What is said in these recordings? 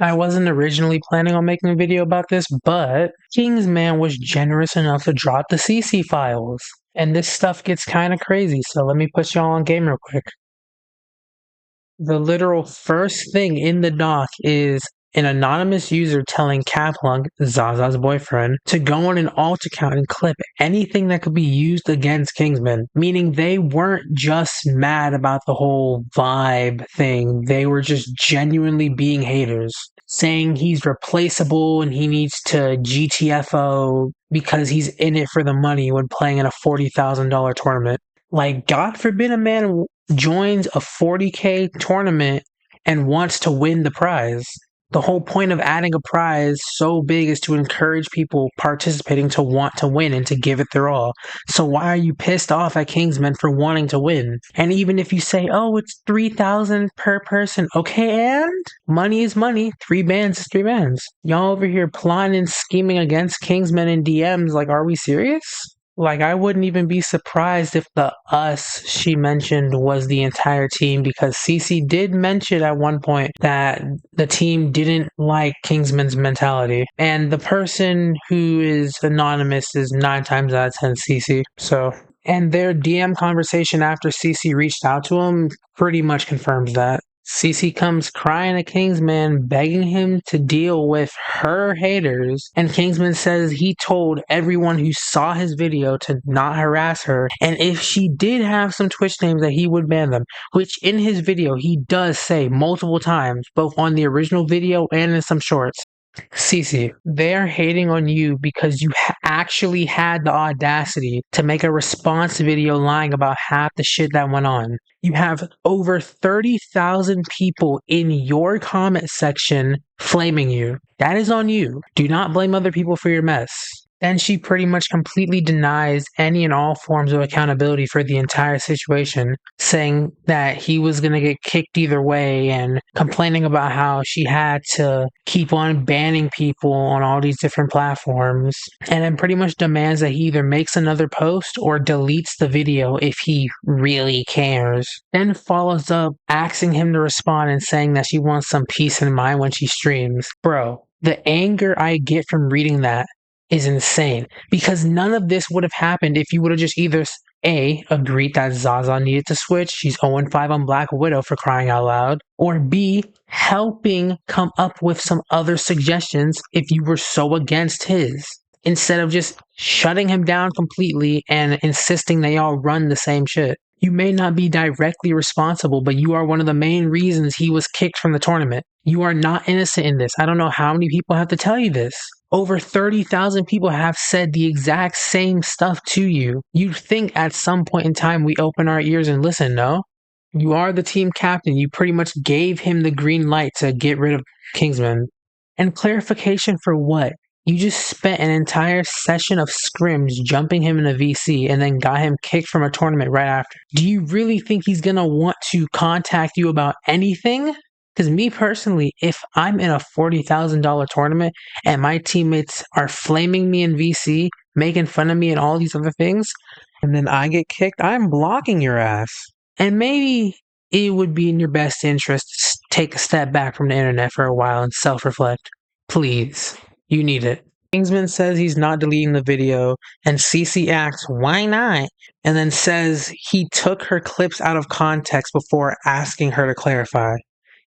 I wasn't originally planning on making a video about this, but Kingsman was generous enough to drop the Cece Files. And this stuff gets kind of crazy, so let me put y'all on game real quick. The literal first thing in the doc is an anonymous user telling Caplunk, Zaza's boyfriend, to go on an alt account and clip anything that could be used against Kingsman. Meaning they weren't just mad about the whole vibe thing, they were just genuinely being haters. Saying he's replaceable and he needs to GTFO because he's in it for the money when playing in a $40,000 tournament. Like, God forbid a man joins a 40K tournament and wants to win the prize. The whole point of adding a prize so big is to encourage people participating to want to win and to give it their all. So why are you pissed off at Kingsman for wanting to win? And even if you say, oh, it's 3,000 per person, okay, and money is money. 3 bands is 3 bands. Y'all over here plotting and scheming against Kingsman in DMs, like, are we serious? Like, I wouldn't even be surprised if the us she mentioned was the entire team, because Cece did mention at one point that the team didn't like Kingsman's mentality. And the person who is anonymous is 9 times out of 10 Cece. So, and their DM conversation after Cece reached out to him pretty much confirms that. Cece comes crying to Kingsman, begging him to deal with her haters, and Kingsman says he told everyone who saw his video to not harass her, and if she did have some Twitch names that he would ban them, which in his video he does say multiple times, both on the original video and in some shorts. Cece, they are hating on you because you actually had the audacity to make a response video lying about half the shit that went on. You have over 30,000 people in your comment section flaming you. That is on you. Do not blame other people for your mess. Then she pretty much completely denies any and all forms of accountability for the entire situation, saying that he was going to get kicked either way and complaining about how she had to keep on banning people on all these different platforms, and then pretty much demands that he either makes another post or deletes the video if he really cares. Then follows up asking him to respond and saying that she wants some peace in mind when she streams. Bro, the anger I get from reading that is insane, because none of this would have happened if you would have just either A, agreed that Zaza needed to switch, she's 0-5 on Black Widow for crying out loud, or B, helping come up with some other suggestions if you were so against his, instead of just shutting him down completely and insisting they all run the same shit. You may not be directly responsible, but you are one of the main reasons he was kicked from the tournament. You are not innocent in this. I don't know how many people have to tell you this. Over 30,000 people have said the exact same stuff to you. You'd think at some point in time we open our ears and listen, no? You are the team captain. You pretty much gave him the green light to get rid of Kingsman. And clarification for what? You just spent an entire session of scrims jumping him in a VC and then got him kicked from a tournament right after. Do you really think he's gonna want to contact you about anything? Because me personally, if I'm in a $40,000 tournament and my teammates are flaming me in VC, making fun of me and all these other things, and then I get kicked, I'm blocking your ass. And maybe it would be in your best interest to take a step back from the internet for a while and self-reflect. Please, you need it. Kingsman says he's not deleting the video, and Cece asks, why not? And then says he took her clips out of context before asking her to clarify.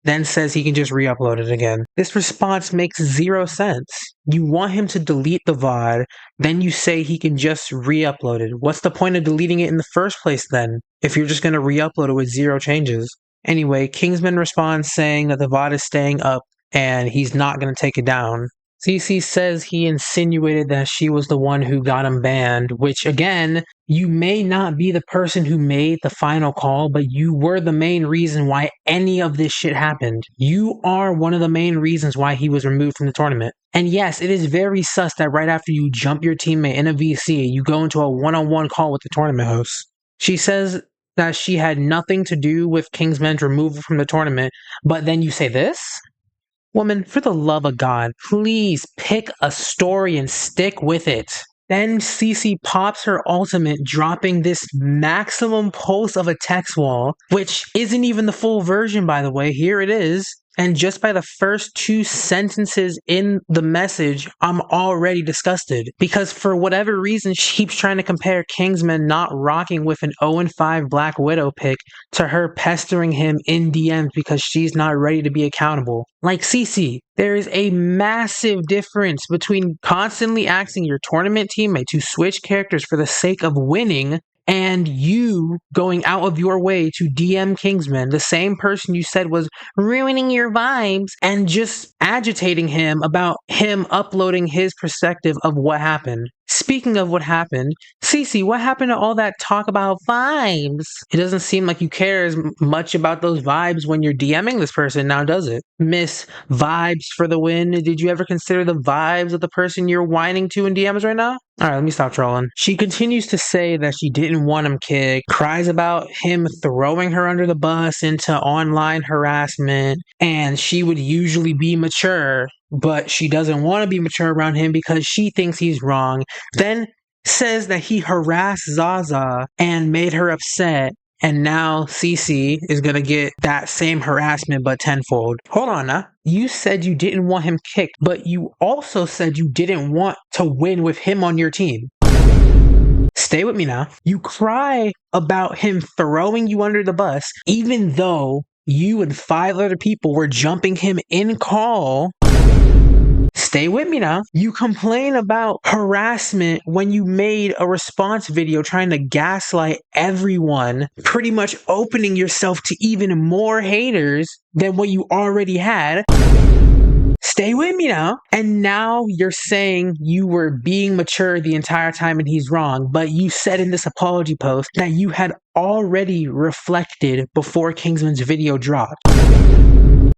Then says he can just re-upload it again. This response makes zero sense. You want him to delete the VOD, then you say he can just re-upload it. What's the point of deleting it in the first place then, if you're just going to re-upload it with 0 changes? Anyway, Kingsman responds saying that the VOD is staying up and he's not going to take it down. Cece says he insinuated that she was the one who got him banned, which again, you may not be the person who made the final call, but you were the main reason why any of this shit happened. You are one of the main reasons why he was removed from the tournament. And yes, it is very sus that right after you jump your teammate in a VC, you go into a one-on-one call with the tournament host. She says that she had nothing to do with Kingsman's removal from the tournament, but then you say this? Woman, for the love of God, please pick a story and stick with it. Then Cece pops her ultimate, dropping this maximum pulse of a text wall, which isn't even the full version, by the way. Here it is. And just by the first 2 sentences in the message, I'm already disgusted. Because for whatever reason, she keeps trying to compare Kingsman not rocking with an 0-5 Black Widow pick to her pestering him in DMs because she's not ready to be accountable. Like Cece, there is a massive difference between constantly asking your tournament teammate to switch characters for the sake of winning and you going out of your way to DM Kingsman, the same person you said was ruining your vibes, and just agitating him about him uploading his perspective of what happened. Speaking of what happened, Cece, what happened to all that talk about vibes? It doesn't seem like you care as much about those vibes when you're DMing this person now, does it? Miss Vibes for the win. Did you ever consider the vibes of the person you're whining to in DMs right now? Alright, let me stop trolling. She continues to say that she didn't want him kicked, cries about him throwing her under the bus into online harassment, and she would usually be mature, but she doesn't want to be mature around him because she thinks he's wrong. Then says that he harassed Zaza and made her upset, and now Cece is gonna get that same harassment but tenfold. Hold on now. You said you didn't want him kicked, but you also said you didn't want to win with him on your team. Stay with me now. You cry about him throwing you under the bus, even though you and 5 other people were jumping him in call. Stay with me now. You complain about harassment when you made a response video trying to gaslight everyone, pretty much opening yourself to even more haters than what you already had. Stay with me now. And now you're saying you were being mature the entire time and he's wrong, but you said in this apology post that you had already reflected before Kingsman's video dropped.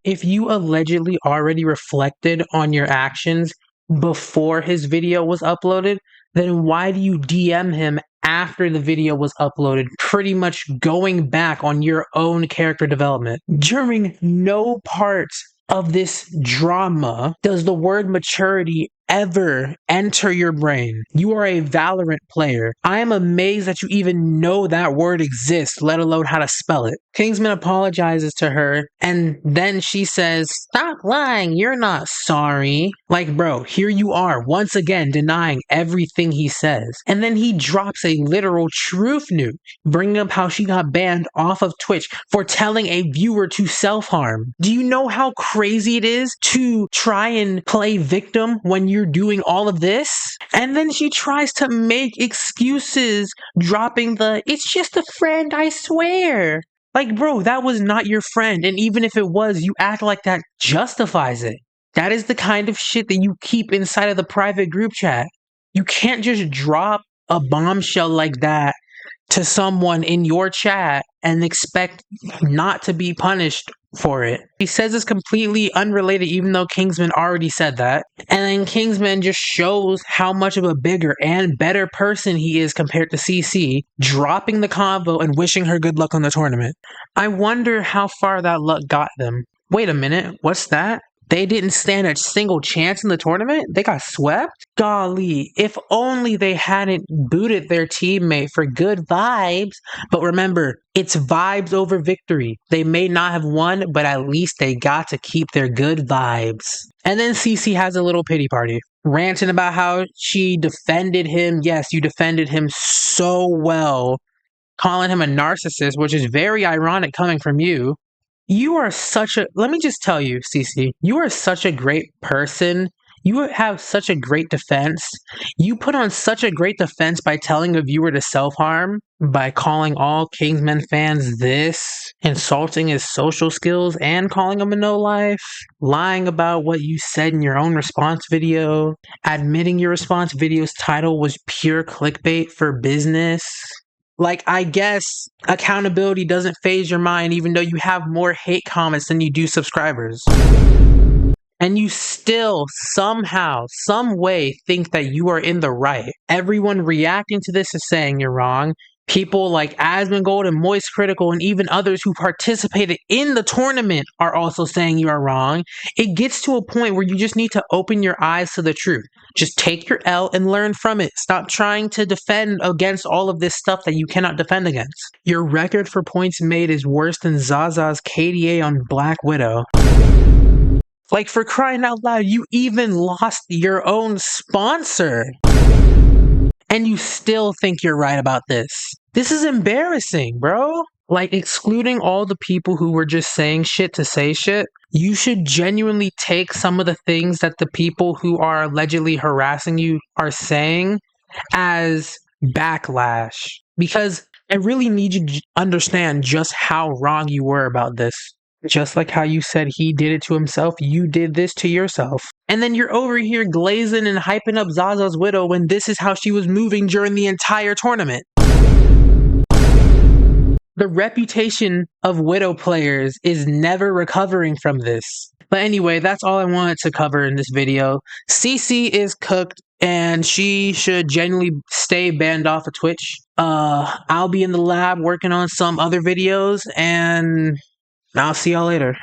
If you allegedly already reflected on your actions before his video was uploaded, then why do you DM him after the video was uploaded, pretty much going back on your own character development? During no part of this drama does the word maturity ever enter your brain. You are a Valorant player. I am amazed that you even know that word exists, let alone how to spell it. Kingsman apologizes to her, and then she says, "Stop lying, you're not sorry." Like, bro, here you are, once again denying everything he says. And then he drops a literal truth nuke, bringing up how she got banned off of Twitch for telling a viewer to self-harm. Do you know how crazy it is to try and play victim when you're doing all of this? And then she tries to make excuses, dropping the, "It's just a friend, I swear." Like, bro, that was not your friend. And even if it was, you act like that justifies it. That is the kind of shit that you keep inside of the private group chat. You can't just drop a bombshell like that to someone in your chat and expect not to be punished for it. He says it's completely unrelated, even though Kingsman already said that. And then Kingsman just shows how much of a bigger and better person he is compared to CC, dropping the convo and wishing her good luck on the tournament. I wonder how far that luck got them. Wait a minute, what's that? They didn't stand a single chance in the tournament? They got swept? Golly, if only they hadn't booted their teammate for good vibes. But remember, it's vibes over victory. They may not have won, but at least they got to keep their good vibes. And then Cece has a little pity party, ranting about how she defended him. Yes, you defended him so well, calling him a narcissist, which is very ironic coming from you. You are such a, let me just tell you, Cece, you are such a great person. You have such a great defense. You put on such a great defense by telling a viewer to self-harm, by calling all Kingsman fans this, insulting his social skills and calling him a no-life, lying about what you said in your own response video, admitting your response video's title was pure clickbait for business. Like, I guess accountability doesn't phase your mind even though you have more hate comments than you do subscribers. And you still somehow, some way think that you are in the right. Everyone reacting to this is saying you're wrong. People like Asmongold and Moist Critical and even others who participated in the tournament are also saying you are wrong. It gets to a point where you just need to open your eyes to the truth. Just take your L and learn from it. Stop trying to defend against all of this stuff that you cannot defend against. Your record for points made is worse than Zaza's KDA on Black Widow. Like, for crying out loud, you even lost your own sponsor. And you still think you're right about this. This is embarrassing, bro. Like, excluding all the people who were just saying shit to say shit, you should genuinely take some of the things that the people who are allegedly harassing you are saying as backlash. Because I really need you to understand just how wrong you were about this. Just like how you said he did it to himself, you did this to yourself. And then you're over here glazing and hyping up Zaza's widow when this is how she was moving during the entire tournament. The reputation of widow players is never recovering from this. But anyway, that's all I wanted to cover in this video. Cece is cooked and she should genuinely stay banned off of Twitch. I'll be in the lab working on some other videos and I'll see y'all later.